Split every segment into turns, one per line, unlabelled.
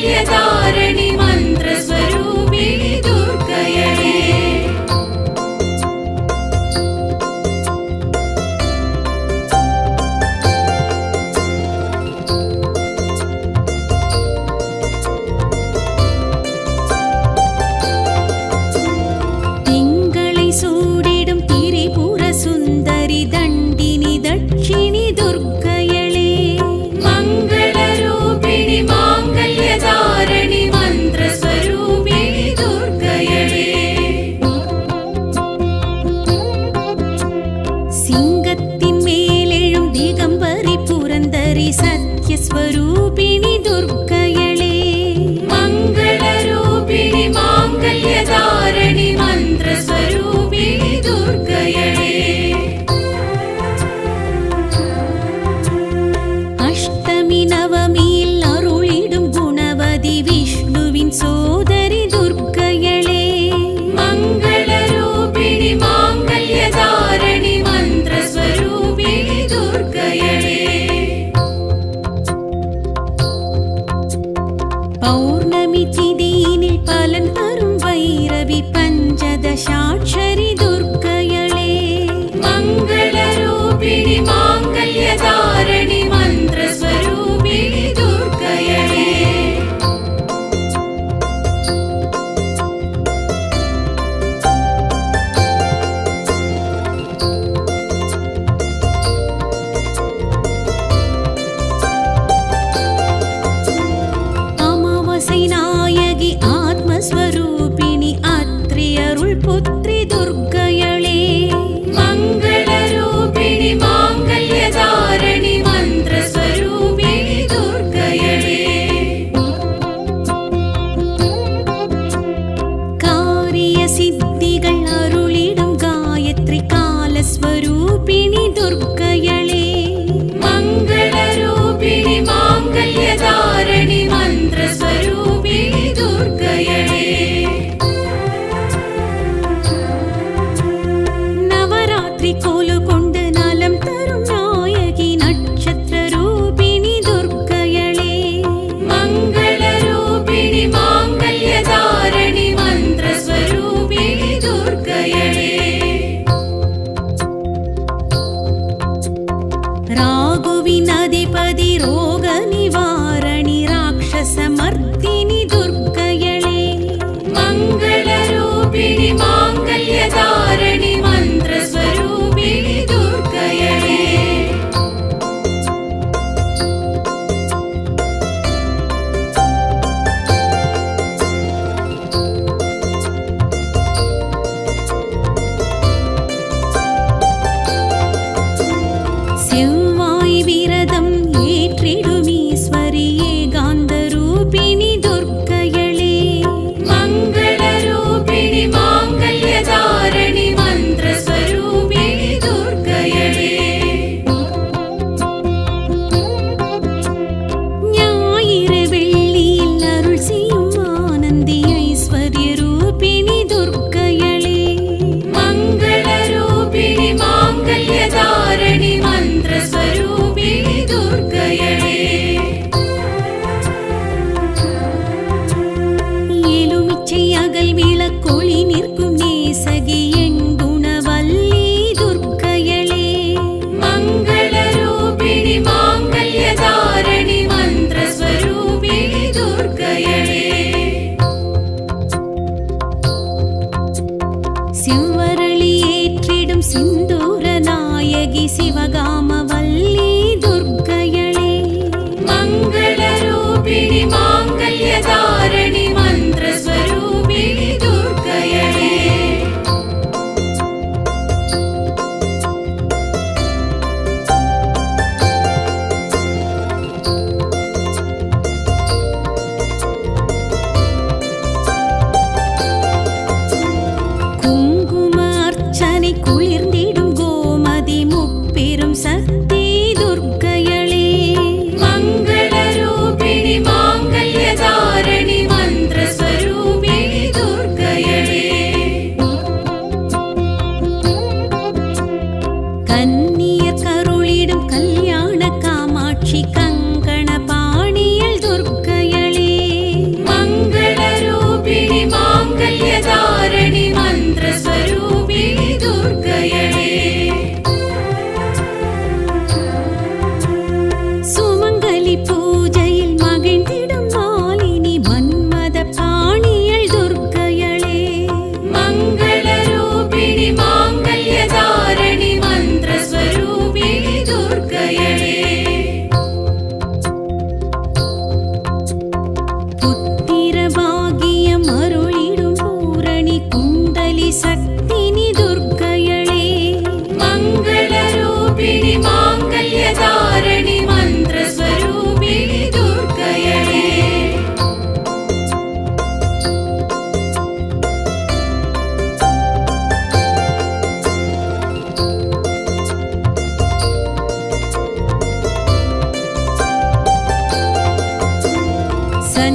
माङ्गल्यधारिणि मन्त्रस्वरूपिणि दुर्गयणे सत्यस्वरूपिणि दुर्गयणे मङ्गलरूपिणि माङ्गल्यधारिणि मन्त्रस्वरूपिणि दुर्गयणे अष्टमी नवमिயில் அருளிடும் குணவதி விஷ்ணுவின் சோதரி துர்கயளே மங்களரூபிணி மாங்கல்யதாரிணி மந்திரஸ்வரூபிணி துர்கயளே पौर्णमी तिदीनिल पलन तरुं वैरवि पंचदशाक्षरी दुर्गयळे मंगलरूपिणि माङ्गल्यधारिणि मन्त्रस्वरूपिणि दुर्गयळे स्वरूपिणि अत्रि अरुள்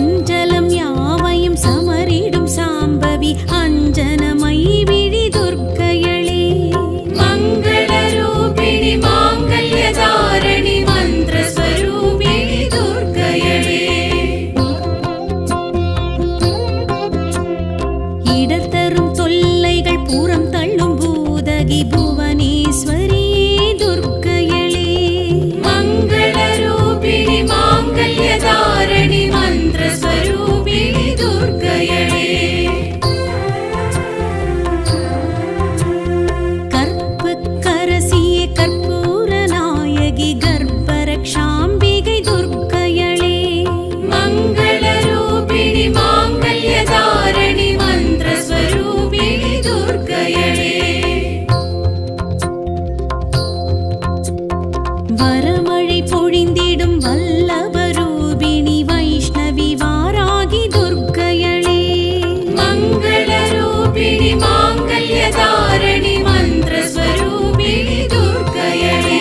சஞ்சலம் யாவையும் சமரிடும் சாம்பவி அஞ்சனமயி விழி துர்க்கையளே மங்கள ரூபிணி மாங்கல்யதாரணி மந்திரஸ்வரூபிணி துர்க்கையளே இடர் தரும் தொல்லைகள் புறம் தள்ளும் பூதகி புவனேஸ்வரியே துர்க்கையளே மங்கள ரூபிணி மாங்கல்யதாரணி மந்திரஸ்வரூபிணி துர்க்கையளே கற்புக்கரசியே கற்பூர நாயகி கர்ப்பரக்ஷாம்பிகை துர்க்கையளே மங்கள ரூபிணி மாங்கல்யதாரணி மந்திரஸ்வரூபிணி துர்க்கையளே வரமழை பொழிந்திடும் வல்லபரூபிணி வைஷ்ணவி வாராகி துர்க்கையளே மங்கள ரூபிணி மாங்கல்யதாரணி மந்திரஸ்வரூபிணி துர்க்கையளே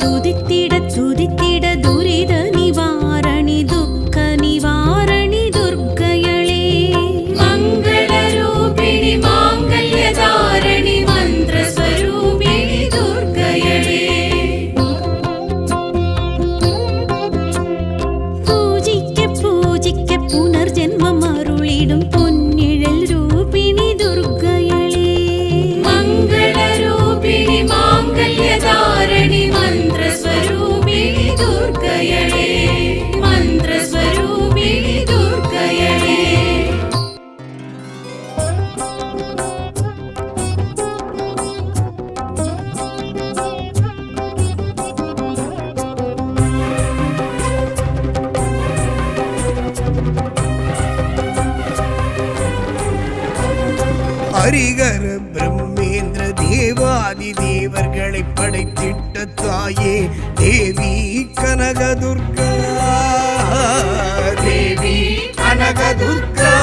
துதித்திட துதித்திட துரித நிவாரணி துக்க நிவாரணி துர்க்கையளே மங்கள ரூபிணி மாங்கல்யதாரணி மந்திரஸ்வரூபிணி துர்க்கையளே பூஜிக்க பூஜிக்க புனர்ஜென்மம் அருளிடும் பொன்னிழல் ரூபிணி துர்க்கையளே மங்கள ரூபிணி மாங்கல்யதாரணி மந்திரஸ்வரூபிணி துர்க்கையளே மந்திரஸ்வரூபிணி துர்க்கையளே
ஹரிகர பிரம்மேந்திர தேவாதி தேவர்களை படைத்திட்ட தாயே தேவி கனகதுர்கா தேவி கனகதுர்கா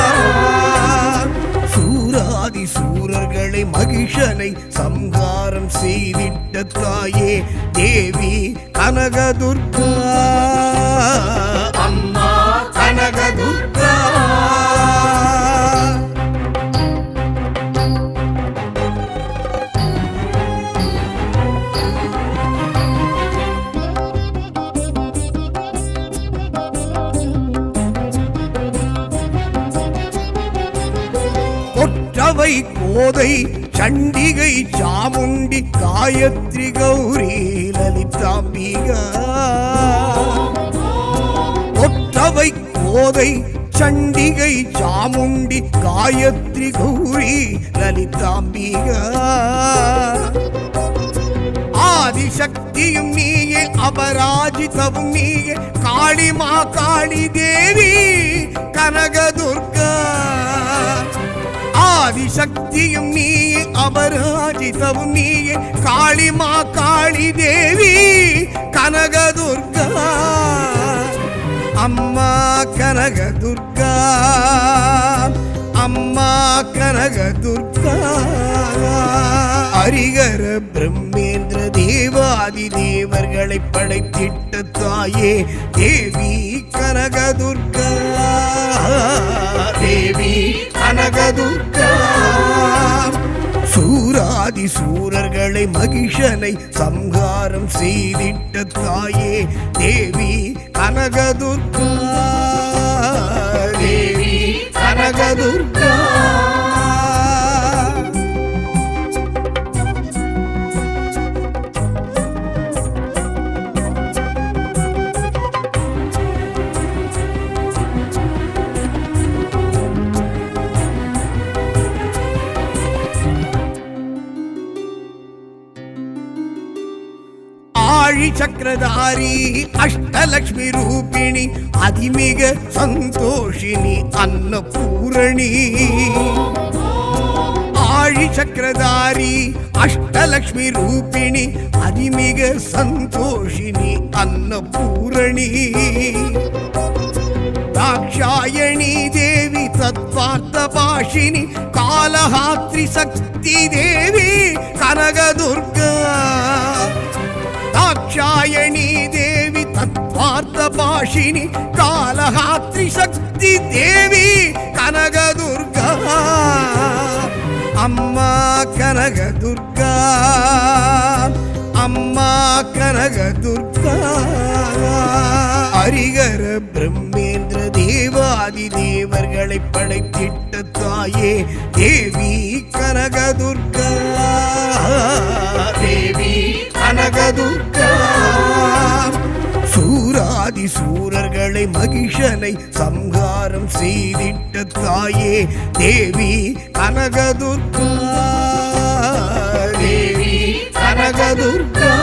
சூராதி சூரர்களை மகிஷனை சம்ஹாரம் செய்திட்ட தாயே தேவி கனகதுர்கா அம்மா கனகதுர்கா கொற்றவை கோதை சண்டிகை சாமுண்டி காயத்ரி கௌரி லலிதாம்பிகா கொற்றவை கோதை சண்டிகை சாமுண்டி காயத்ரி கௌரி லலிதாம்பிகா ஆதிசக்தியும் நீயே அபராஜிதவும் நீயே காளிமா காளி தேவி கனகதுர்கா ஆதிசக்தியும் நீயே அபராஜிதவும் நீயே காளிமா காளி தேவி கனகதுர்கா அம்மா கனகதுர்கா அம்மா கனகதுர்கா ஹரிகர பிரம்மேந்திர தேவாதி தேவர்களை படைத்திட்ட தாயே தேவி கனகதுர்கா தேவி கனகதுர்கா சூராதி சூரர்களை மகிஷனை சம்ஹாரம் செய்திட்ட தாயே தேவி கனகதுர்கா தேவி கனகதுர்கா ஆழி சக்கரதாரி அஷ்டலக்ஷ்மி ரூபிணி அதிமிக சந்தோஷினி அன்னபூரணி ஆழி சக்கரதாரி அஷ்டலக்ஷ்மி ரூபிணி அதிமிக சந்தோஷினி அன்னபூரணி दाक्षायणी देवी तत्वार्थभाषिणी कालहात्रि शक्ति देवी कनकदुर्गा दाक्षायणी देवी तत्वार्थभाषिणी कालहात्रि शक्ति देवी कनकदुर्गा अम्मा कनकदुर्गा अम्मा कनकदुर्गा हरिहर ब्रह्मेंद्र देवादि देवर्களை படைத்திட்ட தாயே தேவி கனகதுர்கா தேவி கனகதுர்கா சூராதி சூரர்களை மகிஷனை சம்ஹாரம் செய்திட்ட தாயே தேவி கனகதுர்கா தேவி கனகதுர்கா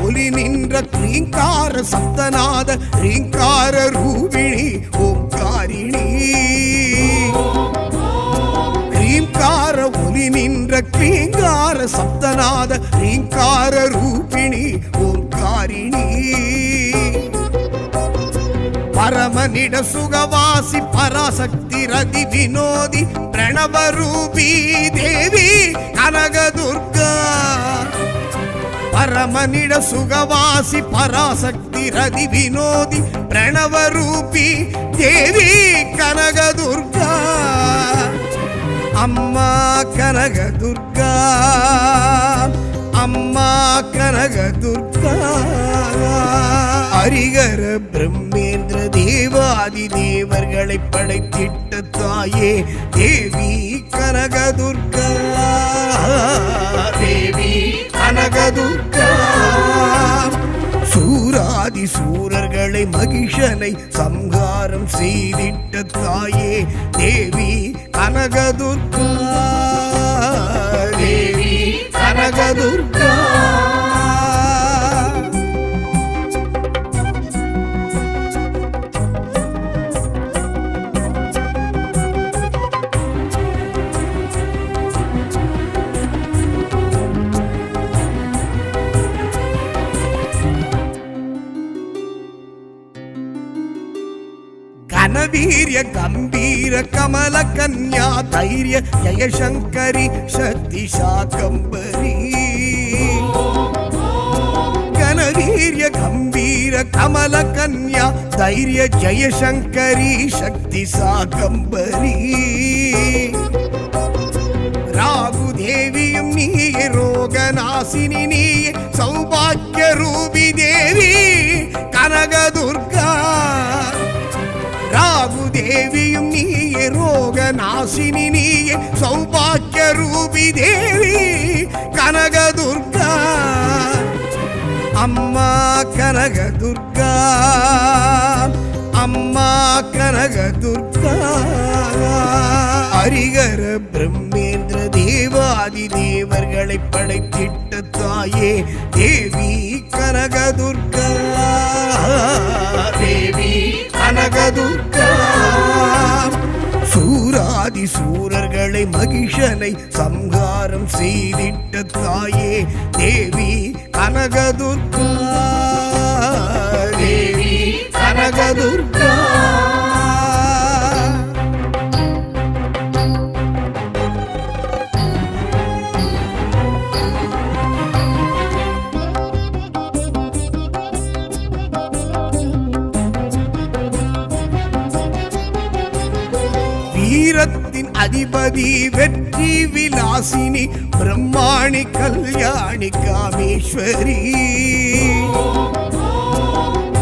ஒலி நின்ற க்ரீங்கார சப்தநாத ரீங்கார ரூபிணி ஓங்காரிணி க்ரீங்கார ஒலி நின்ற க்ரீங்கார சப்தநாத ரீங்கார ரூபிணி ஓங்காரிணி பரமனிட சுகவாசி பராசக்தி ரதி வினோதி பிரணவரூபி தேவி கனகதுர்கா परमनिड सुगवासी पराशक्ति रदि विनोदी प्रणवरूपी देवी कनकदुर्गा अम्मा कनकदुर्गा अम्मा कनकदुर्गा हरिहर ब्रह्मेंद्र देवादि देवर्களை படைத்திட்ட தாயே தேவி கனகதுர்கா தேவி கனகதுர்கா சூராதி சூரர்களை மகிஷனை சம்ஹாரம் செய்திட்ட தாயே தேவி கனகதுர்கா தேவி கனகதுர்கா घनवीर्य गंभीर कमल कन्या धैर्य जयशंकरी शक्ति शाकंबरी घनवीर्य गंभीर कमल कन्या धैर्य जयशंकरी शक्ति शाकंबरी राघु देवियम नीये रोगनाशिनी नीये सौभाग्य रूपी देवी कनकदुर्गा राघु देविயும் நீயே ரோகநாசினி நீயே சௌபாக்கிய ரூபி தேவி கனகதுர்கா அம்மா கனகதுர்கா அம்மா கனகதுர்கா ஹரிஹர பிரம்மேந்திர தேவாதி தேவர்களை படைத்திட்ட தாயே தேவி கனகதுர்கா தேவி கனகதுர்கா சூராதி சூரர்களை மகிஷனை சம்ஹாரம் செய்திட்ட தாயே தேவி கனகதுர்கா தேவி கனகதுர்கா வீரத்தின் அதிபதி வெற்றி விலாசினி பிரம்மாணி கல்யாணி காமேஸ்வரி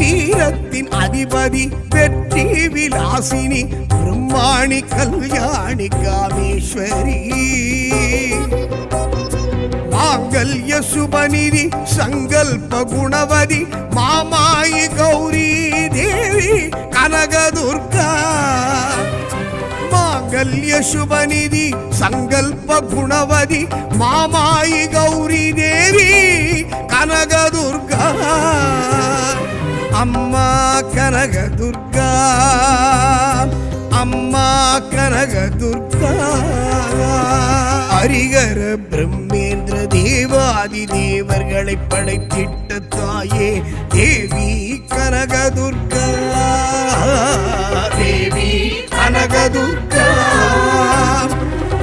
வீரத்தின் அதிபதி வெற்றி விலாசினி பிரம்மாணி கல்யாணி காமேஸ்வரி மாங்கல்ய சுபநிதி சங்கல்ப குணவதி மாமாயி கௌரி தேவி கனகதுர்கா मांगल्य शुभ निधि संकल्प गुणवதி मामायि गौरी देवी कनकदुर्गा அம்மா கனகதுர்கா, அம்மா கனகதுர்கா. ஹரிகர பிரம்மேந்திர தேவாதி தேவர்களை படைத்திட்ட தாயே தேவி கனகதுர்கா, தேவி கனகதுர்கா.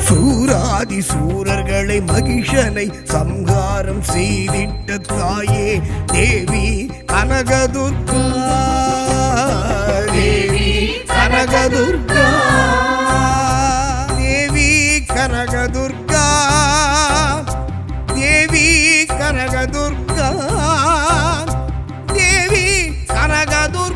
சூராதி சூரர்களை மகிஷனை சம்ஹாரம் செய்திட்ட தாயே தேவி கனகதுர்கா, தேவி கனகதுர்கா, தேவி கனகதுர்கா, தேவி கனகதுர்கா, தேவி கனகதுர்கா.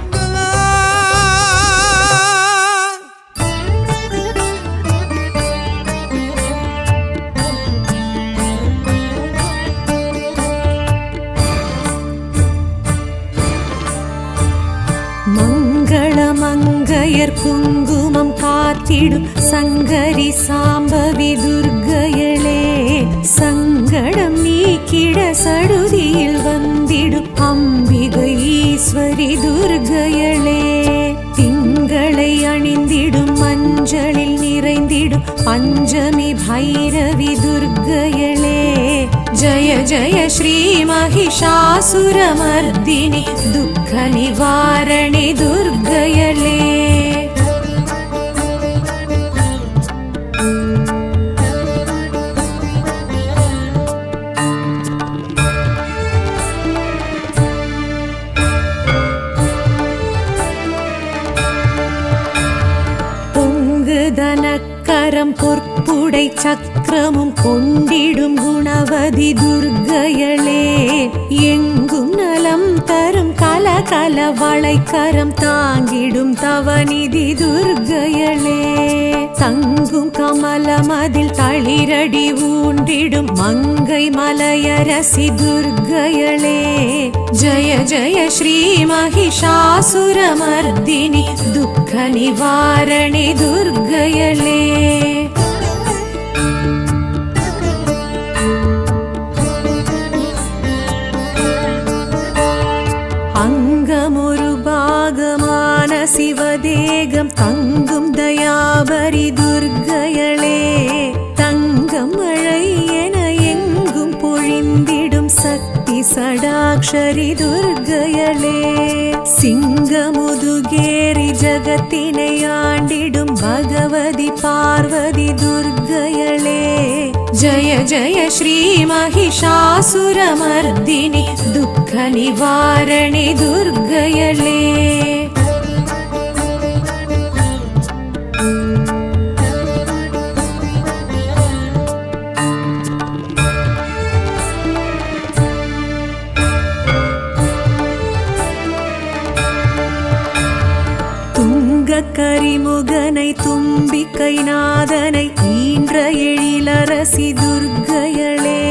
மங்களமங்கையர் குங்குமம் காத்திடும் சங்கரி சாம்பவி துர்க்கையளே, சங்கடம் நீக்கிட சடுதியில் வந்திடும் அம்பிகை ஈஸ்வரி துர்க்கையளே, திங்களை அணிந்திடும் மஞ்சளில் நிறைந்திடும் பஞ்சமி பைரவி துர்க்கையளே, ஜய ஜய ஸ்ரீ மகிஷாசுரமர்தினி துக்க நிவாரணி துர்க்கையளே. தனக்கரம் பொற்புடை சக்கரமும் கொண்டிடும் குணவதி துர்க்கையளே, எங்கும் நலம் தரும் கலகல வளைக்கரம் தாங்கிடும் தவநிதி துர்க்கையளே, தங்கும் கமலமதில் தளிரடி ஊன்றிடும் மங்கை மலையரசி துர்க்கையளே, ஜய ஜய ஸ்ரீ மகிஷாசுரமர்தினி துக்க நிவாரணி துர்க்கையளே. அங்கமொரு பாகமான சிவதேகம் தங்கும் தயாபரி துர்க்கையளே, தங்கம் மழை என எங்கும் பொழிந்திடும் சக்தி சடாக்ஷரி துர்க்கையளே, சிங்கமுதுகேரி ஜகத்தினை ஆண்டிடும் பகவதி பார்வதி துர்க்கையளே, ஜய ஜய ஸ்ரீ மகிஷாசுரமர்தினி துக்க நிவாரணி துர்க்கையளே. கரிமுகனை தும்பிக்கை நாதனை ஈன்ற எழிலரசி துர்க்கையளே,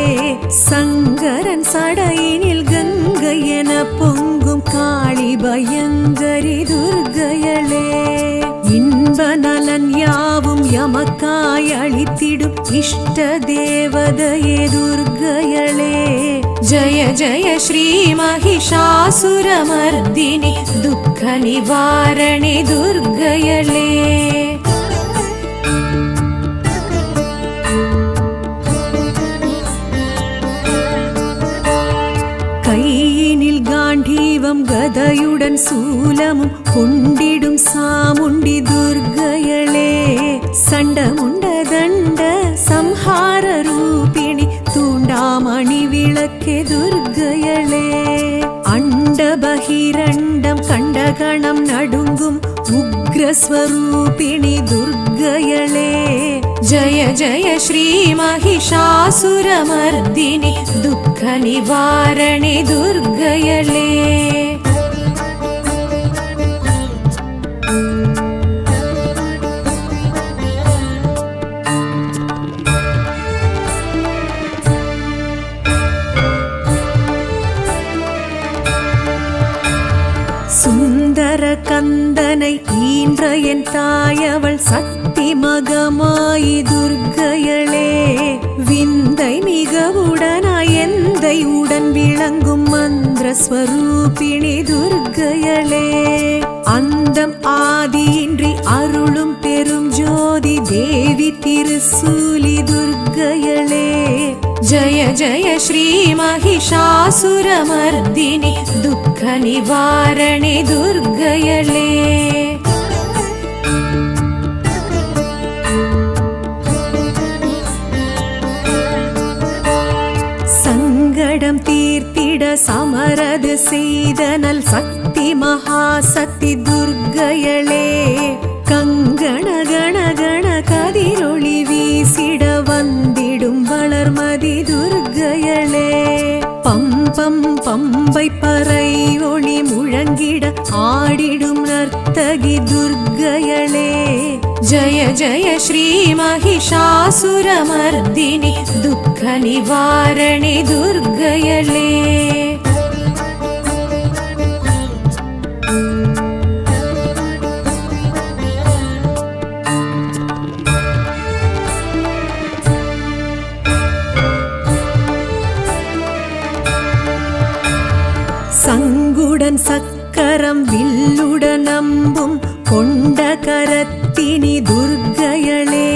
சங்கரன் சடையினில் கங்கை என பொங்கும் காளி பயங்கரி துர்க்கையளே, இன்ப நலன் யாவும் எமக்காய் அளித்திடும் இஷ்ட தேவதையே துர்க்கையளே, ஜய ஜய ஸ்ரீ மகிஷாசுரமர்தினி துக்க நிவாரணி துர்க்கையளே. கையினில் காண்டீவம் கதையுடன் சூலமும் கொண்டிடும் சாமுண்டி துர்க்கையளே, சண்டமுண்ட தண்ட சம்ஹார ரூபிணி தூண்டாமணி விளக்கே துர்க்கையளே, அண்ட பகிரண்டம் கண்டகணம் நடுங்கும் உக்ரஸ்வரூபிணி துர்க்கையளே, ஜய ஜய ஸ்ரீ மகிஷாசுரமர்தினி துக்க நிவாரணி துர்க்கையளே. சுந்தர கந்தனை ஈன்ற என் தாயவள் சக்தி மகமாயி துர்க்கையளே, விந்தை மிகவுடனாய் எந்தை உடன் விளங்கும் மந்திர ஸ்வரூபிணி துர்க்கையளே அந்தம் ஆதியின்றி அருளும் பெரும் ஜோதி தேவி திருசூலி துர்க்கையளே ஜய ஜய ஸ்ரீ மகிஷாசுரமர்தினி துக்க நிவாரணி துர்க்கையளே சங்கடம் தீர்த்திட சமரது செய்தனல் சக்தி மகாசக்தி துர்க்கையளே கங்கண கண கண கதிரொளி வீசிட வந்திடும் வளர்மதி துர்க்கையளே பம்பம் பம்பை பறை ஒளி முழங்கிட ஆடிடும் நர்த்தகி துர்க்கையளே ஜய ஜய ஸ்ரீ மகிஷாசுரமர்தினி துக்க நிவாரணி துர்க்கையளே சங்குடன் சக்கரம் வில்லுடன் அம்பும் கொண்ட கரத்தினி துர்க்கையளே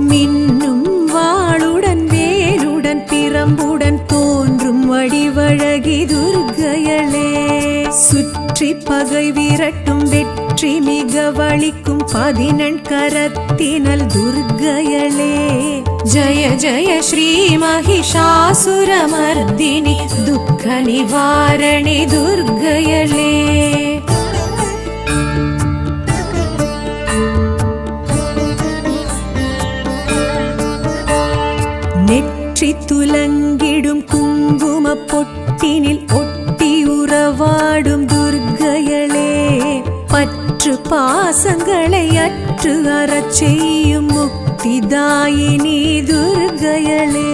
மின்னும் வாளுடன் வேலுடன் பிரம்புடன் தோன்றும் வடிவழகி துர்க்கையளே சுற்றி பகை விரட்டும் வெற்றி மிக வலிக்கும் 11 கரத்தினல் துர்க்கையளே ஜய ஜய ஸ்ரீ மகிஷாசுரமர்தினி துக்க நிவாரணி துர்க்கையளே நெற்றி துலங்கிடும் குங்கும பொட்டினில் ஒட்டி உறவாடும் துர்க்கையளே பற்று பாசங்களை அற்று அறச் செய்யும் முக்திதாயினி துர்க்கையளே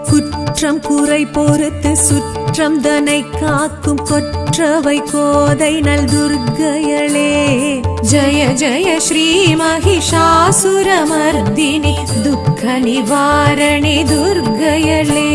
குற்றம் குறை பொறுத்து சுற்றம் தனை காக்கும் கொற்றவை கோதை நல் துர்க்கையளே ஜய ஜய ஸ்ரீ மகிஷாசுரமர்தினி துக்க நிவாரணி துர்க்கையளே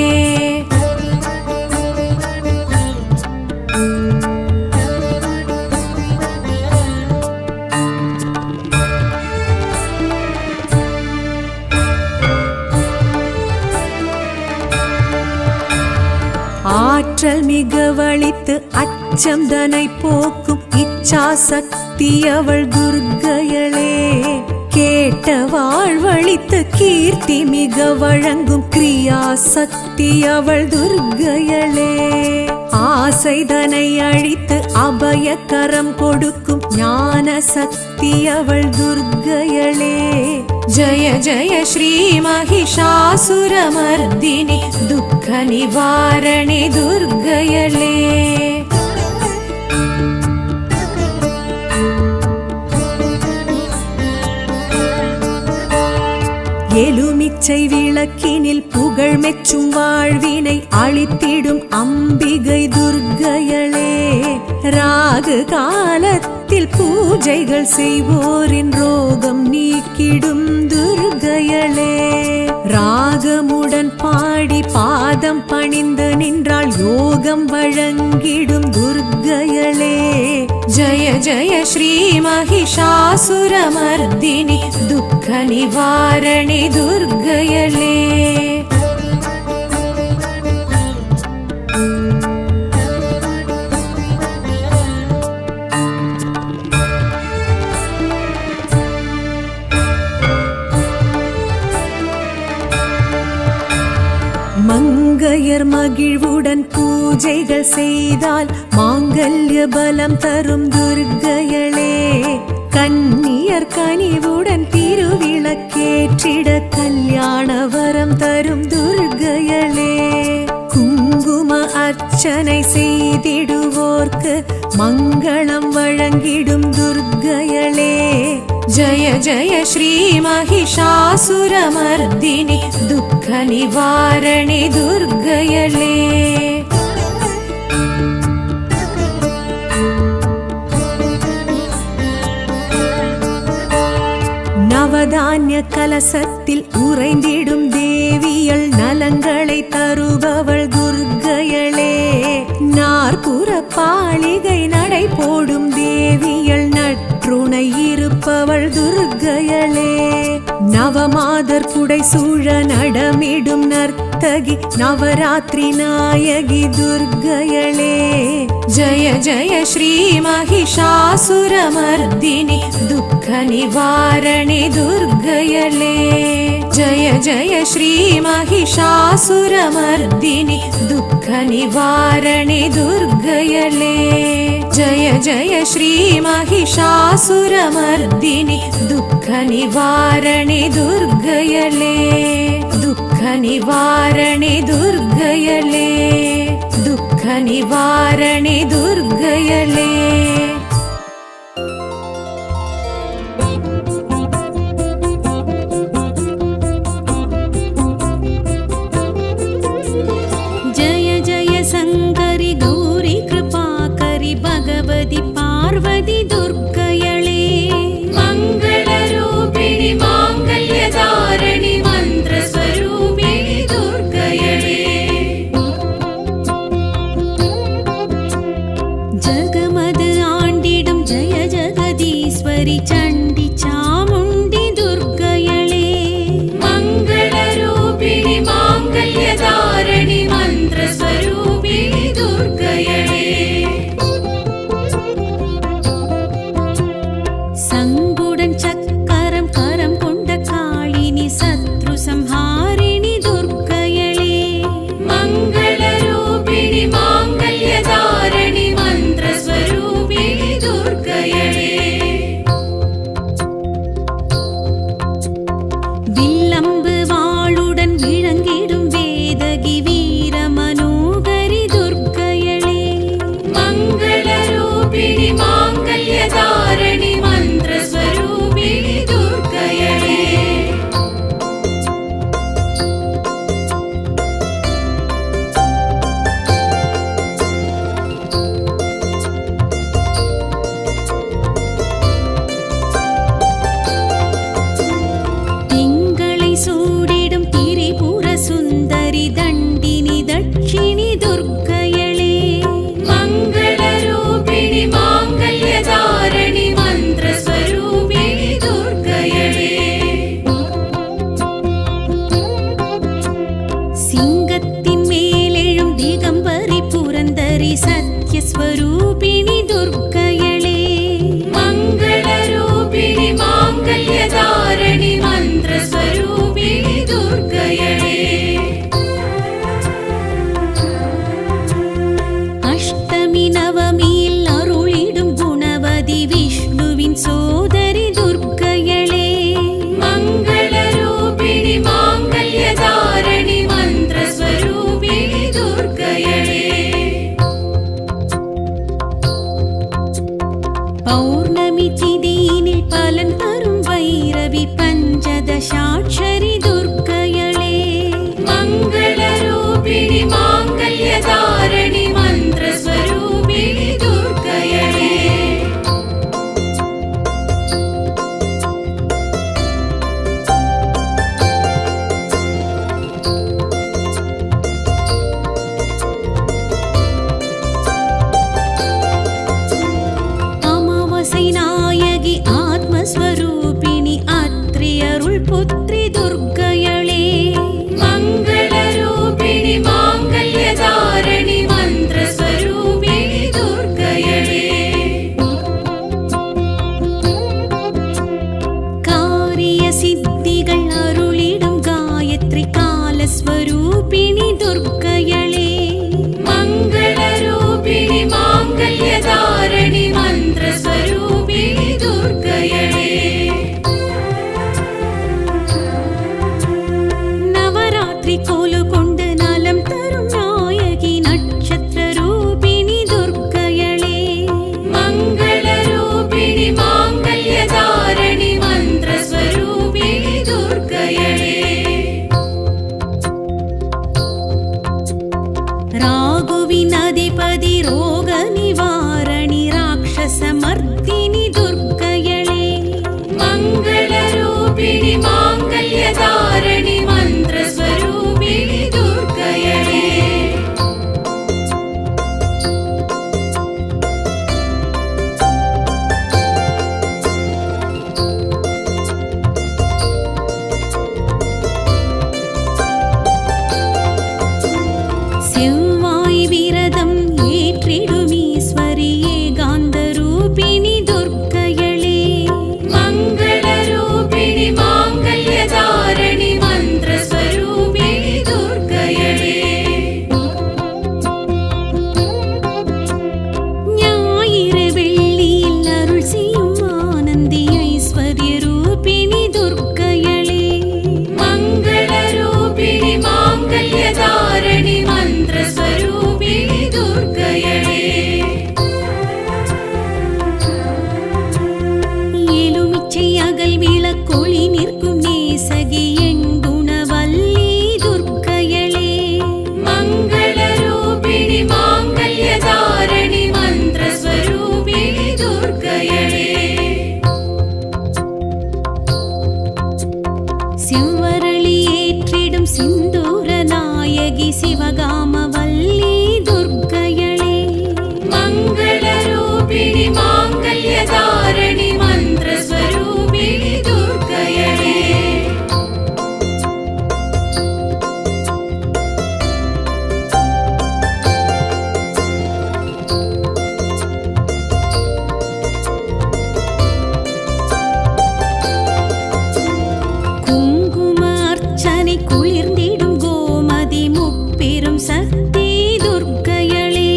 ஆற்றல் மிக வலித்து அச்சம் தனை போக்கும் இச்சா சக்தி அவள் துர்க்கையளே கேட்ட வாழ்வழித்து கீர்த்தி மிக வழங்கும் கிரியா சக்தி அவள் துர்க்கையளே ஆசைதனை அழித்து அபயக்கரம் கொடுக்கும் ஞான சக்தி அவள் துர்க்கையளே ஜய ஜய ஸ்ரீ மகிஷாசுரமர்தினி துக்க நிவாரணி துர்க்கையளே எலுமிச்சை விளக்கினில் புகழ் மெச்சும் வாழ்வினை அளித்திடும் அம்பிகை துர்க்கையளே ராகு காலத்தில் பூஜைகள் செய்வோரின் ரோகம் நீக்கிடும் துர்க்கையளே ராகமுடன் பாடி பாதம் பணிந்து நின்றால் யோகம் வழங்கிடும் துர்க்கையளே ஜய ஜய ஸ்ரீ மகிஷாசுரமர்தினி துக்க நிவாரணி துர்க்கையளே மங்கையர் மகிழ்வுடன் பூஜைகள் செய்தால் மாங்கல்ய பலம் தரும் துர்க்கையளே கன்னியர் கனிவுடன் திருவிளக்கேற்றிட கல்யாண வரம் தரும் துர்க்கையளே குங்கும அர்ச்சனை செய்திடுவோர்க்கு மங்களம் வழங்கிடும் துர்க்கையளே ஜய ஜய ஸ்ரீ மகிஷாசுரமர்தினி துக்க நிவாரணி துர்க்கையளே நவதானிய கலசத்தில் உறைந்திடும் தேவியள் நலங்களை தருபவள் துர்க்கையளே நாற்புற பாளிகை நடை போடும் தேவியள் நற்றுணை இருப்பவள் துர்க்கையளே. நவமாதர் குடை சூழ நடமிடும் நர்த்தகி நவராத்திரி நாயகி துர்க்கையளே. ஜய ஜய ஸ்ரீ மகிஷாசுரமர்தினி துக்க நிவாரணி துர்க்கையளே. ஜய ஜய ஸ்ரீ மகிஷாசுரமர்தினி துக்க நிவாரணி துர்க்கையளே. ஜய ஜய ஸ்ரீ மகிஷாசுரமர்தினி துக்க நிவாரணி துர்க்கையளே. துக்க நிவாரணி துர்க்கையளே. துக்க நிவாரணி துர்க்கையளே.
जय जय शङ्करि गौरी कृपाकरि भगवति पार्वती दुर्गयळे. मङ्गलरूपिणि माङ्गल्यधारिणि मन्त्रस्वरूपिणि दुर्गयळे. जगमद आण्डिडुं जय जगदीश्वरि चण्डि चामुण्डि दुर्गयळे. मङ्गलरूपिणि माङ्गल्यधारिणि मन्त्रस्वरूपिणि दुर्गयळे. சங்குடன் சக்கரம் கரம் கொண்ட காளினி சத்ரு சம்ஹாரிணி துர்க்கையளே. மங்களரூபிணி மாங்கல்யதாரிணி மந்திரஸ்வரூபிணி துர்க்கையளே. வில்லம்பு வாளுடன் விளங்கிடும் வேதகி வீர மனோகரி துர்க்கையளே. மங்களரூபிணி மாங்கல்யதாரிணி மந்திரஸ்வரூபிணி துர்க்கையளே. திங்களை சூடிடும் திரிபுர சுந்தரி தண்டினி தட்சிணி துர்க்கையளே. மங்களரூபிணி மாங்கல்யதாரிணி மந்திரஸ்வரூபிணி துர்க்கையளே. சிங்கத்தின் மேலெழும் திகம்பரி புரந்தரி சத்யஸ்வரூபிணி துர்க்கையளே. மங்களரூபிணி மாங்கல்யதாரிணி மந்திரஸ்வரூபிணி துர்க்கையளே. அஷ்டமி நவமியில் அருளிடும் குணவதி விஷ்ணுவின் சோதரி துர்க்கையளே. மங்களரூபிணி மாங்கல்யதாரிணி மந்திரஸ்வரூபிணி துர்க்கையளே. பௌர்ணமி திதியினில் பலன் தரும் வைரவி பஞ்சதசாட்சரி துர்க்கையளே. மங்களரூபிணி மாங்கல்யதாரிணி மந்திரஸ்வரூபிணி துர்க்கையளே. அமாவாசை நாயகி ஆத்மஸ்வரூபிணி அத்ரி அருள் புத்ரி கொளி நிற்கும் நேசகி எண்குணவல்லி துர்க்கையளே மங்கள ரூபிணி மாங்கல்யதாரணி மந்திரஸ்வரூபிணி துர்க்கையளே சிவரளி ஏற்றிடும் சிந்தூர நாயகி சிவகாமவல்லி துர்க்கையளே மங்கள ரூபிணி மாங்கல்யதாரணி மந்திரஸ்வரூபிணி துர்க்கையளே குங்கும அர்ச்சனை குளிர்ந்திடும் கோமதி முப்பெரும் சக்தி துர்க்கையளே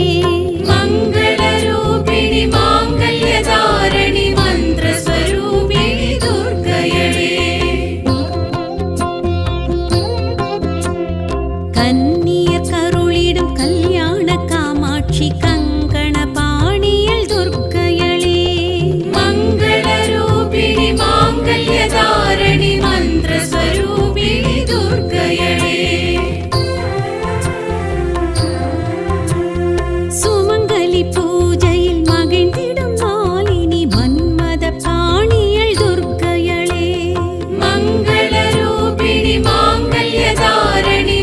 மங்கள ரூபிணி மாங்கல்யதாரணி மந்திரஸ்வரூபிணி துர்க்கையளே கன்னியர் கருளிடும் கல்யாண காமாட்சி கங்கண பாணியல் துர்க்கையளே மங்கள ரூபிணி மாங்கல்யதாரணி மந்திரஸ்வரூபிணி துர்க்கையளே சுமங்கலி பூஜையில் மகிழ்ந்திடும் மாலினி மன்மத பாணியல் துர்க்கையளே மங்கள ரூபிணி மாங்கல்யதாரணி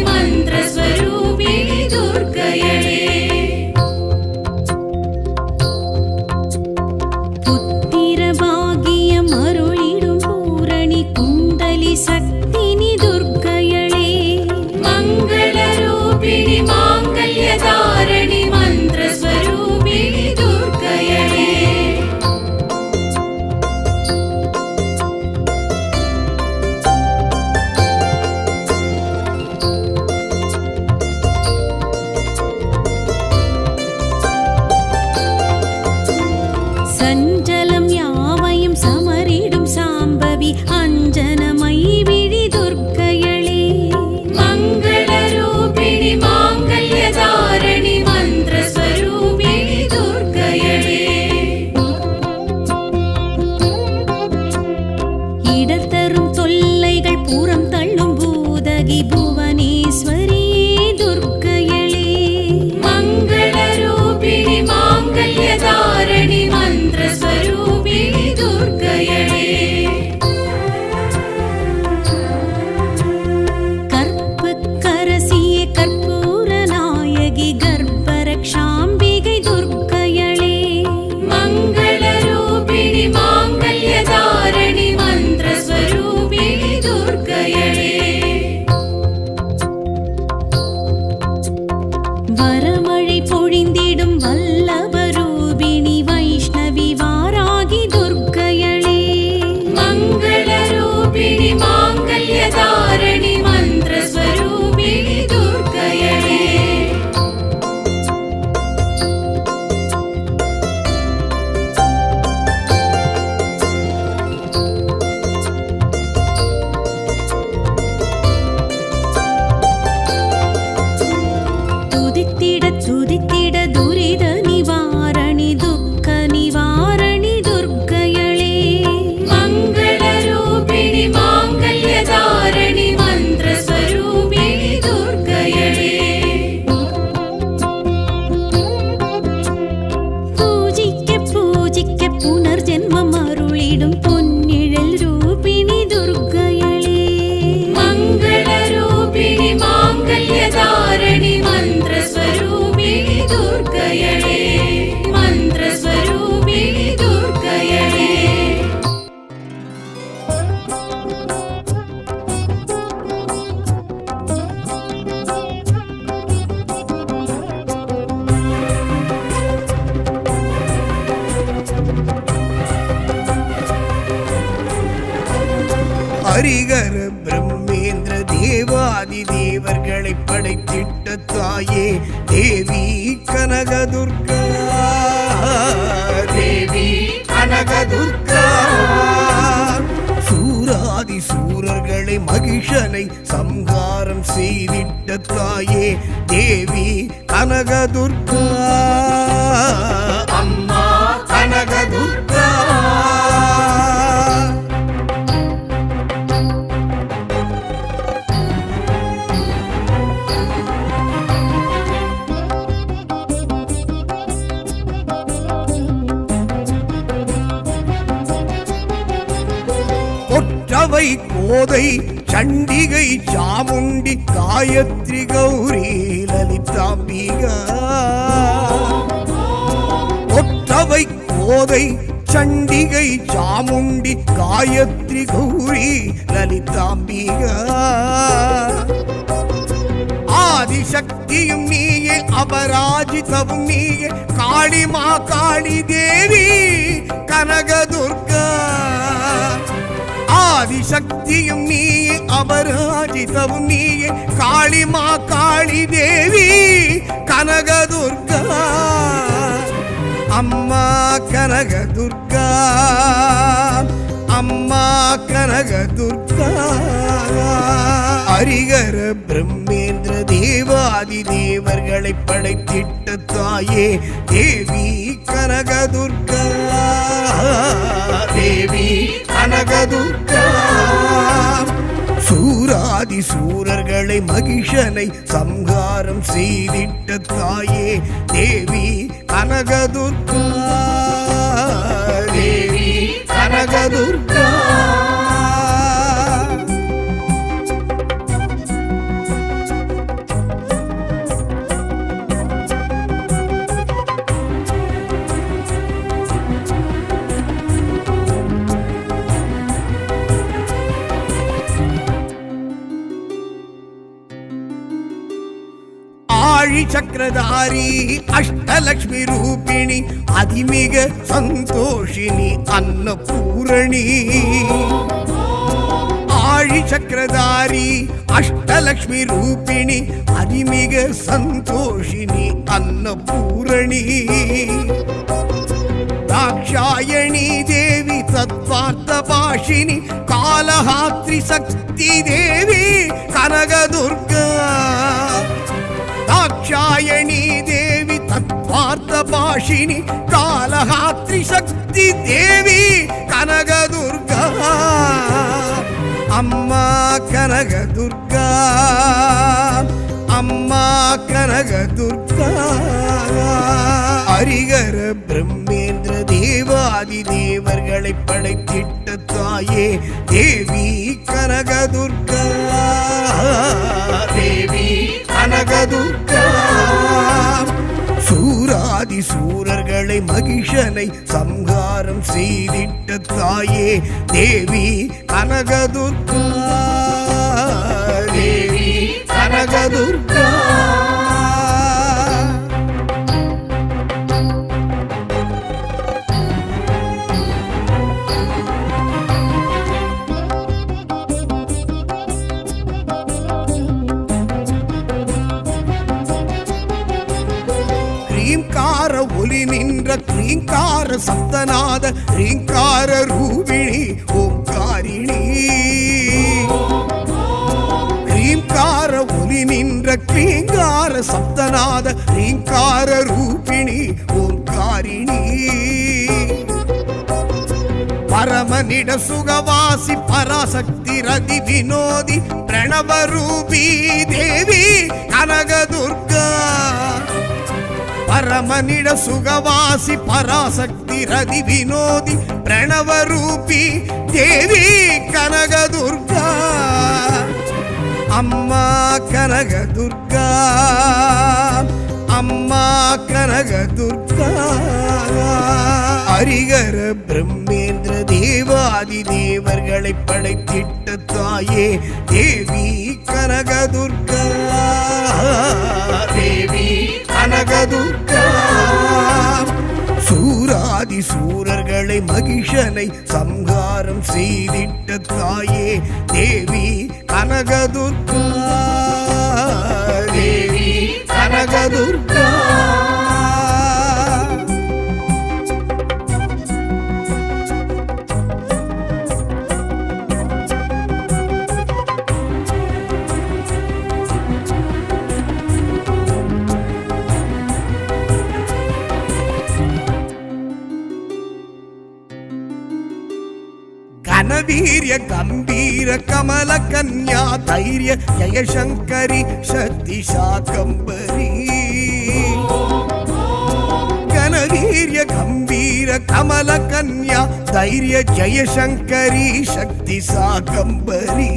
மந்திரஸ்வரூபிணி துர்க்கையளே புத்திர பாகியம் அருளிடும் பூரணி குண்டலி சக்தினி துர்க்கையளே மங்கள ரூபிணி மாங்கல்யதாரணி மந்திரஸ்வரூபிணி துர்க்கையளே சஞ்சலம் யாவையும் சமரிடும் சாம்பவி அஞ்சனமை விழி துர்க்கையளே மங்கள ரூபிணி மாங்கல்யதாரணி மந்திரஸ்வரூபிணி துர்க்கையளே இடர் தரும் தொல்லைகள் புறம் தள்ளும் பூதகி புவனேஸ்வரியே துர்க்கையளே மங்கள ரூபிணி மாங்கல்யதாரணி மந்திரஸ்வரூபிணி துர்க்கையளே கற்புக்கரசியே கற்பூர நாயகி கர்ப்பரக்ஷாம்பிகை துர்க்கையளே மங்கள ரூபிணி மாங்கல்யதாரணி மந்திரஸ்வரூபிணி துர்க்கையளே வரமழை பொழிந்திடும் வல்லபரூபிணி வைஷ்ணவி வாராகி துர்க்கையளே மங்கள ரூபிணி மாங்கல்யதாரணி மந்திரஸ்வரூபிணி துர்க்கையளே துதித்திட துதித்திட துரித நிவாரணி துக்க நிவாரணி துர்க்கையளே மங்கள ரூபிணி மாங்கல்யதாரணி மந்திரஸ்வரூபிணி துர்க்கையளே பூஜிக்க பூஜிக்க புனர்ஜென்மம் அருளிடும் பொன்னிழல் ரூபிணி துர்க்கையளே மங்கள ரூபிணி மாங்கல்யதாரணி மந்திரஸ்வரூபிணி துர்க்கையளே மந்திரஸ்வரூபிணி துர்க்கையளே
ஹரிகர பிரம்மேந்திர தேவாதி தேவர்களை படைத்திட்ட தாயே தேவி கனகதுர்கா தேவி கனகதுர்கா சூராதி சூரர்களை மகிஷனை சம்ஹாரம் செய்திட்ட தாயே தேவி கனகதுர்கா அம்மா கனகதுர்கா ஒற்றவை கோதை சண்டிகை சாமுண்டி காயத்ரி கௌரி லலிதாம்பிகா ஒற்றவை கோதை சண்டிகை சாமுண்டி காயத்ரி கௌரி லலிதாம்பிகா ஆதிசக்தியும் நீயே அபராஜிதவும் நீயே காளிமா காளி தேவி கனகதுர்கா ஆதிசக்தியும் நீயே அபராஜிதவும் நீயே காளிமா காளி தேவி கனகதுர்கா அம்மா கனகதுர்கா அம்மா கனகதுர்கா ஹரிகர பிரம்மேந்திர தேவாதி தேவர்களை படைத்திட்ட தாயே தேவி கனகதுர்கா தேவி கனகதுர்கா சூராதி சூரர்களை மகிஷனை சம்ஹாரம் செய்திட்ட தாயே தேவி கனகதுர்கா தேவி கனகதுர்கா சக்கரதாரி அஷ்டலக்ஷ்மி ரூபிணி அதிமிக சந்தோஷினி அன்னபூரணி ஆழி சக்கரதாரி அஷ்டலக்ஷ்மி ரூபிணி அதிமிக சந்தோஷினி அன்னபூரணி தாக்ஷாயணி தேவி தத்வார்த்த பாஷினி காலஹாத்ரி சக்தி தேவி கனகதுர்கா தாக்ஷாயணி தேவி தத்வார்த்த பாஷினி காலஹாத்ரி சக்தி தேவி கனகதுர்கா அம்மா கனகதுர்கா அம்மா கனகதுர்கா ஹரிகர பிரம்மேந்திர தேவாதி தேவர்களை படைத்திட்ட தாயே தேவி கனகதுர்கா தேவி கனகதுர்கா சூராதி சூரர்களை மகிஷனை சம்ஹாரம் செய்திட்ட தாயே தேவி கனகதுர்கா தேவி கனகதுர்கா ஒலி நின்ற கிரீங்கார சப்தநாத ரீங்கார ரூபிணி ஓம்காரிணி ரீங்கார ஒலி நின்ற கிரீங்கார சப்தநாத ரீங்கார ரூபிணி ஓம்காரிணி பரமனிட சுகவாசி பராசக்தி ரதி வினோதி பிரணவரூபி தேவி கனகதுர்கா பரமனிட சுகவாசி பராசக்தி ரதி வினோதி பிரணவரூபி தேவி கனகதுர்கா அம்மா கனகதுர்கா அம்மா கனகதுர்கா ஹரிகர பிரம்மேந்திர தேவாதி தேவர்களை படைத்திட்ட தாயே தேவி கனகதுர்கா தேவி கனகதுர்கா சூராதி சூரர்களை மகிஷனை சம்ஹாரம் செய்திட்ட தாயே தேவி கனகதுர்கா தேவி கனகதுர்கா ಘನವೀರ್ಯ ಗಂಭೀರ ಕಮಲ ಕನ್ಯಾ ಧೈರ್ಯ ಜಯಶಂಕರಿ ಶಕ್ತಿ ಶಾಕಂಬರಿ ಘನವೀರ್ಯ ಗಂಭೀರ கமல கன்யா தைரிய ஜெயசங்கரி சக்தி சாகம்பரி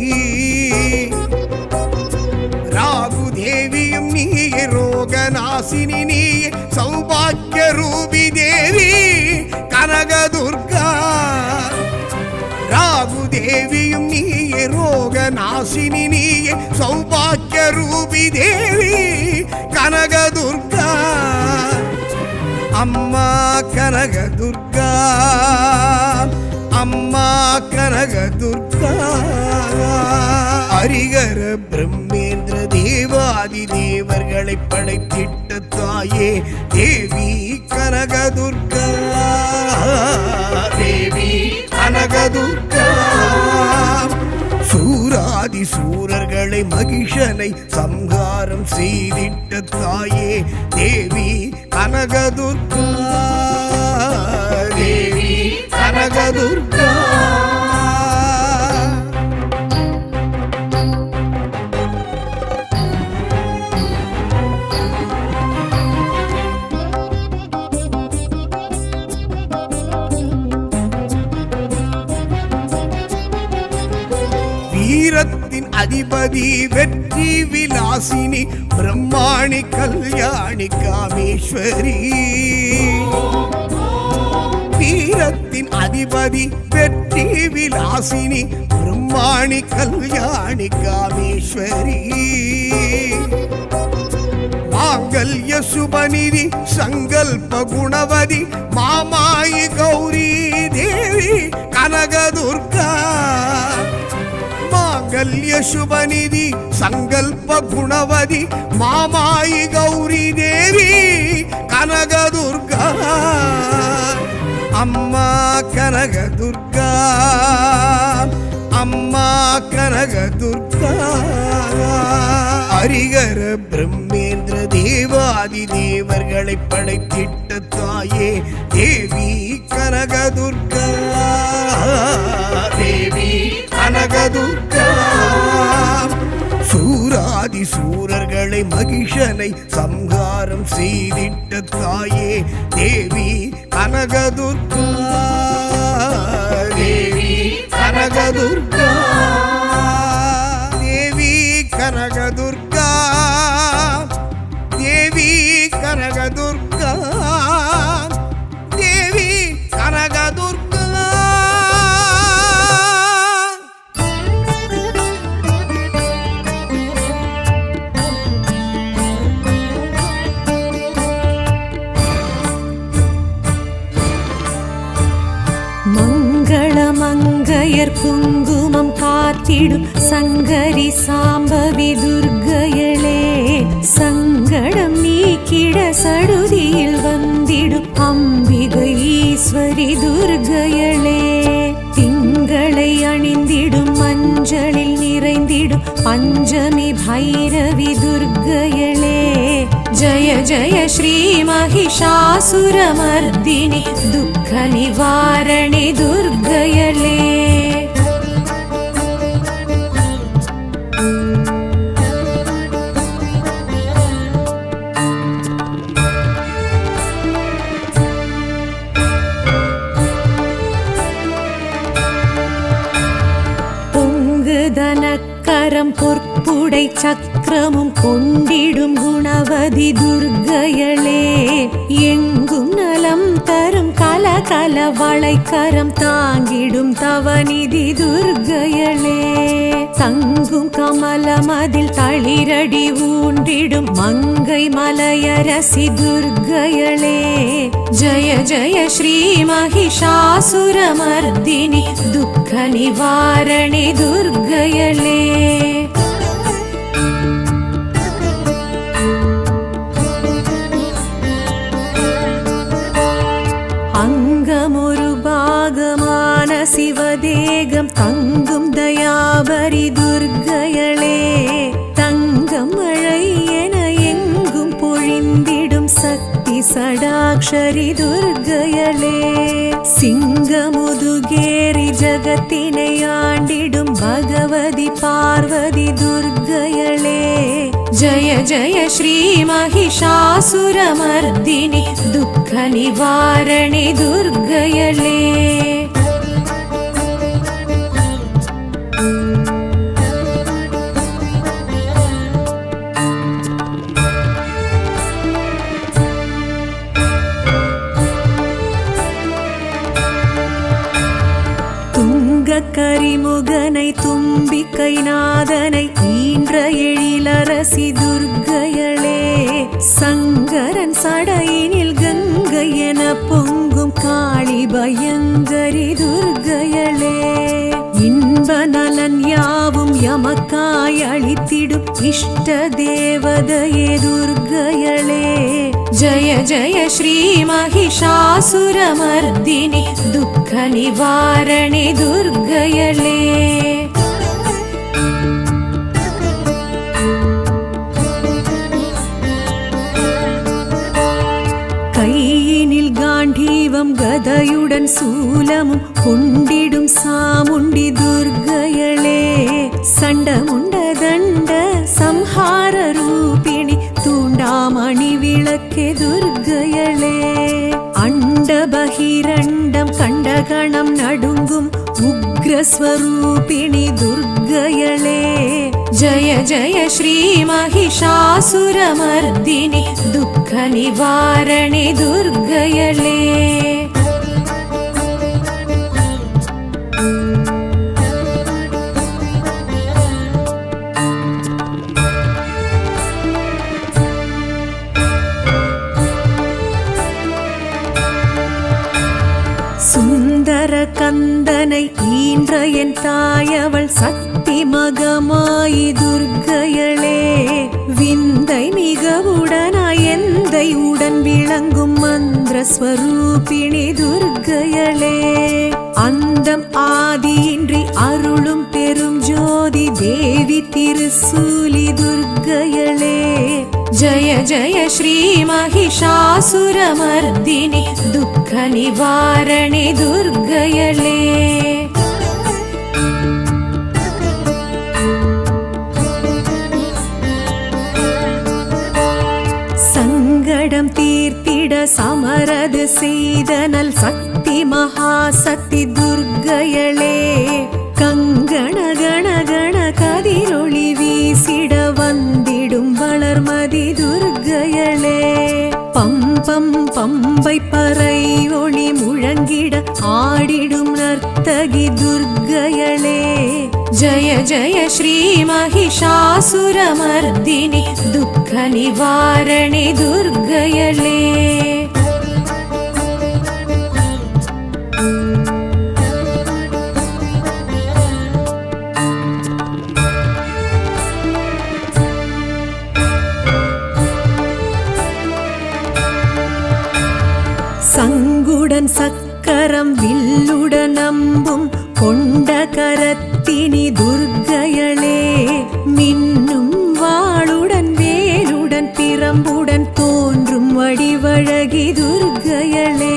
ராகு தேவியும் நீயே ரோகநாசினி நீயே சௌபாக்கிய ரூபி தேவி கனகதுர்கா ராகு தேவியும் நீயே ரோகநாசினி நீயே சௌபாக்கிய ரூபி தேவி கனகதுர்கா அம்மா கனகதுர்கா அம்மா கனகதுர்கா ஹரிகர பிரம்மேந்திர தேவாதி தேவர்களை படைத்திட்ட தாயே தேவி கனகதுர்கா தேவி கனகதுர்கா சூராதி சூரர்களை மகிஷனை சம்ஹாரம் செய்திட்ட தாயே தேவி கனகதுர்கா தேவி கனகதுர்கா வீரத்தின் அதிபதி வெற்றி விலாசினி பிரம்மாணி கல்யாணி காமேஸ்வரி வீரத்தின் அதிபதி வெற்றி விலாசினி பிரம்மாணி கல்யாணி காமேஸ்வரி மாங்கல்ய சுபநிதி சங்கல்ப குணவதி மாமாயி கௌரி தேவி கனகதுர்கா மாங்கல்ய சுபநிதி சங்கல்ப குணவதி மாமாயி கௌரி தேவி கனகதுர்கா அம்மா கனகதுர்கா அம்மா கனகதுர்கா ஹரிகர பிரம்மேந்திர தேவாதி தேவர்களை படைத்திட்ட தாயே தேவி கனகதுர்கா தேவி கனகதுர்கா சூராதி சூரர்களை மகிஷனை சம்ஹாரம் செய்திட்ட தாயே தேவி கனகதுர்கா தேவி கனகதுர்கா தேவி கனகதுர்கா தேவி கனகதுர்கா தேவி கனகதுர்கா
மங்களமங்கையர் குங்குமம் காத்திடும் சங்கரி சாம்பவி துர்க்கையளே சங்கடம் நீக்கிட சடுதியில் வந்திடும் அம்பிகை ஈஸ்வரி துர்க்கையளே திங்களை அணிந்திடும் மஞ்சளில் நிறைந்திடும் பஞ்சமி பைரவி துர்க்கையளே ஜய ஜய ஸ்ரீ மகிஷாசுரமர்தினி துக்க நிவாரணி துர்க்கையளே தனக்கரம் பொற்புடை சக்கரமும் கொண்டிடும் குணவதி துர்க்கையளே எங்கும் நலம் தரும் கலகல வளைக்கரம் தாங்கிடும் தவநிதி துர்க்கையளே தங்கும் கமலமதில் தளிரடி ஊன்றிடும் மங்கை மலையரசி துர்க்கையளே ஜய ஜய ஸ்ரீ மகிஷாசுரமர்தினி துக்க நிவாரணி துர்க்கையளே அங்கமொரு பாகமான சிவதேகம் தங்கும் தயாபரி துர்க்கையளே தங்கம் மழை என எங்கும் பொழிந்திடும் சக்தி சடாக்ஷரி துர்க்கையளே சிங்கமுதுகேரி ஜகத்தினை ஆண்டிடும் பகவதி பார்வதி துர்க்கையளே जय जय श्री महिषासुरमर्दिनि दुःख निवारणि दुर्गयळे கரிமுகனை தும்பிக்கை நாதனை ஈன்ற எழிலரசி துர்க்கையளே சங்கரன் சடையினில் கங்கை என பொங்கும் காளி பயங்கரி துர்க்கையளே இன்ப நலன் யாவும் எமக்காய் அளித்திடும் இஷ்ட தேவதையே துர்க்கையளே जय जय श्री महिषासुरमर्दिनि दुःख निवारणि दुर्गयळे கையினில் காண்டீவம் கதையுடன் சூலமும் கொண்டிடும் சாமுண்டி துர்க்கையளே சண்டமுண்ட தண்ட சம்ஹார ரூபிணி தூண்டாமணி விளக்கே துர்க்கையளே அண்ட பகிரண்டம் கண்டகணம் நடுங்கும் உக்ரஸ்வரூபிணி துர்க்கையளே जय जय श्री महिषासुरमर्दिनि दुःख निवारणि दुर्गयळे சுந்தர கந்தனை ஈன்ற என் தாயவள் சக்தி மகமாயி துர்க்கையளே விந்தை மிகவுடனாய் எந்தை உடன் விளங்கும் மந்திர ஸ்வரூபிணி துர்க்கையளே அந்தம் ஆதியின்றி அருளும் பெரும் ஜோதி தேவி திருசூலி துர்க்கையளே जय जय श्री महिषासुरमर्दिनि दुःख निवारणि दुर्गयळे சங்கடம் தீர்த்திட சமரது செய்தனல் சக்தி மகாசக்தி துர்க்கையளே கங்கண கண கண கதிரொளி வீசிட வந்திடும் வளர்மதி துர்க்கையளே பம்பம் பம்பை பறை ஒளி முழங்கிட ஆடிடும் நர்த்தகி துர்க்கையளே जय जय श्री महिषासुरमर्दिनि दुःख निवारणि दुर्गयळे சங்குடன் சக்கரம் வில்லுடன் அம்பும் கொண்ட கரத்தினி துர்க்கையளே மின்னும் வாளுடன் வேலுடன் பிரம்புடன் தோன்றும் வடிவழகி துர்க்கையளே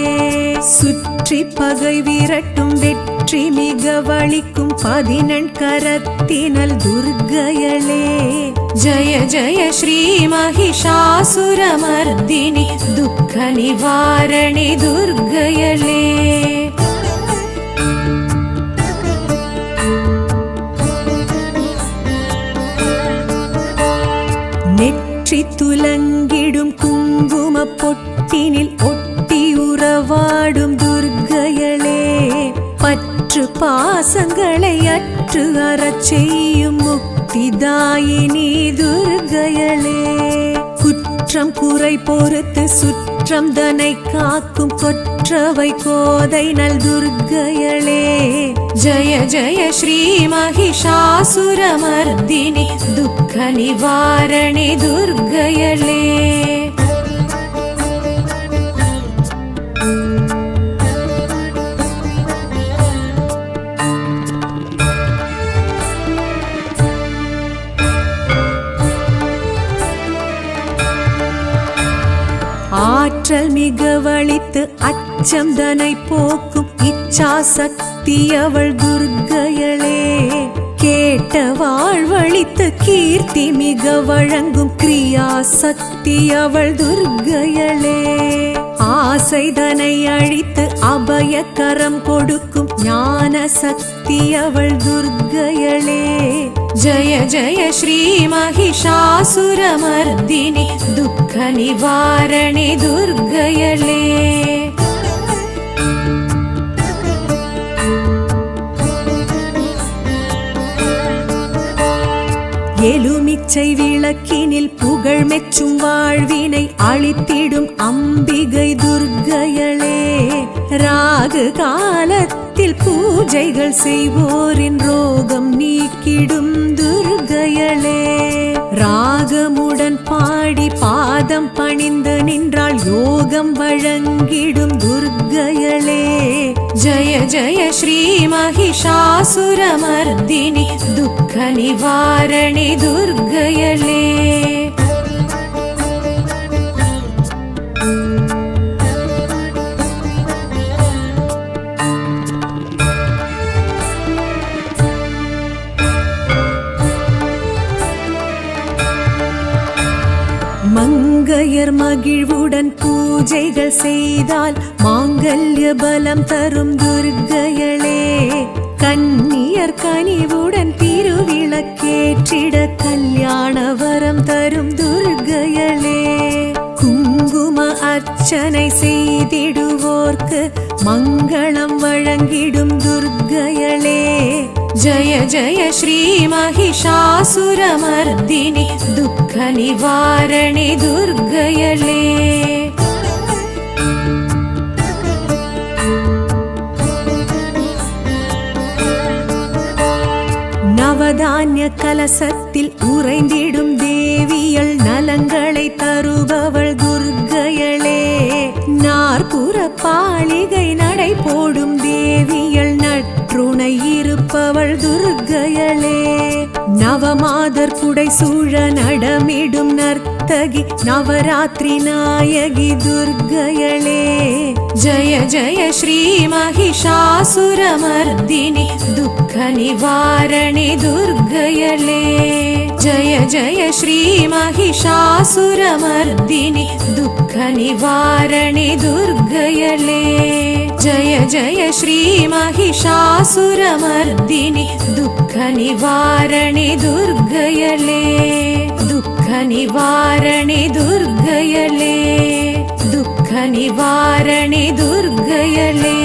சுற்றி பகை விரட்டும் வெற்றி மிக வலிக்கும் 14 கரத்தினல் துர்க்கையளே जय जय श्री महिषासुरमर्दिनि दुःख निवारणि दुर्गयळे நெற்றி துலங்கிடும் குங்கும பொட்டினில் ஒட்டி உறவாடும் துர்க்கையளே பற்று பாசங்களை அற்று அறச் செய்யும் முக்திதாயினி துர்க்கையளே குற்றம் குறை பொறுத்து சுற்றம் தனை காக்கும் கொற்றவை கோதை நல் துர்க்கையளே जय जय श्री महिषासुरमर्दिनि दुःख निवारणि दुर्गयळे ஆற்றல் மிக வலித்து அச்சம் தனை போக்கும் இச்சா சக்தி அவள் துர்க்கையளே கேட்ட கேட்ட வாழ்வழித்து கீர்த்தி மிக வழங்கும் கிரியா சக்தி அவள் துர்க்கையளே. ஆசைதனை அழித்து அபயக்கரம் கொடுக்கும் ஞான சக்தி அவள் துர்க்கையளே. ஜய ஜய ஸ்ரீ மகிஷாசுரமர்தினி துக்க நிவாரணி துர்க்கையளே. எலுமிச்சை விளக்கினில் புகழ் மெச்சும் வாழ்வினை அளித்திடும் அம்பிகை துர்க்கையளே. ராகு காலத்தில் பூஜைகள் செய்வோரின் ரோகம் நீக்கிடும் துர்க்கையளே. ராகமுடன் பாடி பாதம் பணிந்து நின்றால் யோகம் வழங்கிடும் துர்க்கையளே. ஜய ஜய ஸ்ரீ மகிஷாசுரமர்தினி துக்க நிவாரணி துர்க்கையளே. மங்கையர் மகிழ்வுடன் பூஜைகள் செய்தால் மாங்கல்ய பலம் தரும் துர்க்கையளே. கன்னியர் கனிவுடன் திருவிளக்கேற்றிட கல்யாண வரம் தரும் துர்க்கையளே. குங்கும அர்ச்சனை செய்திடுவோர்க்கு மங்களம் வழங்கிடும் துர்க்கையளே. ஜய ஜய ஸ்ரீ மகிஷாசுரமர்தினி துக்க நிவாரணி துர்க்கையளே. நவதானிய கலசத்தில் உறைந்திடும் தேவியள் நலங்களை தருபவள் துர்க்கையளே. நாற்புற பாளிகை நடை போடும் தேவியள் நற்றுணை இருப்பவள் துர்க்கையளே. நவமாதர் புடை சூழ நடமிடும் நர்த்தகி நவராத்திரி நாயகி துர்க்கையளே. ஜய ஜய ஸ்ரீ மகிஷாசுரமர்தினி துக்க நிவாரணி துர்க்கையளே. ஜய ஜய ஸ்ரீ மகிஷாசுரமர்தினி துக்க நிவாரணி துர்க்கையளே. ஜய ஜய ஸ்ரீ மகிஷாசுரமர்தினி துக்க நிவாரணி துர்க்கையளே. துக்க நிவாரணி துர்க்கையளே. துக்க நிவாரணி துர்க்கையளே.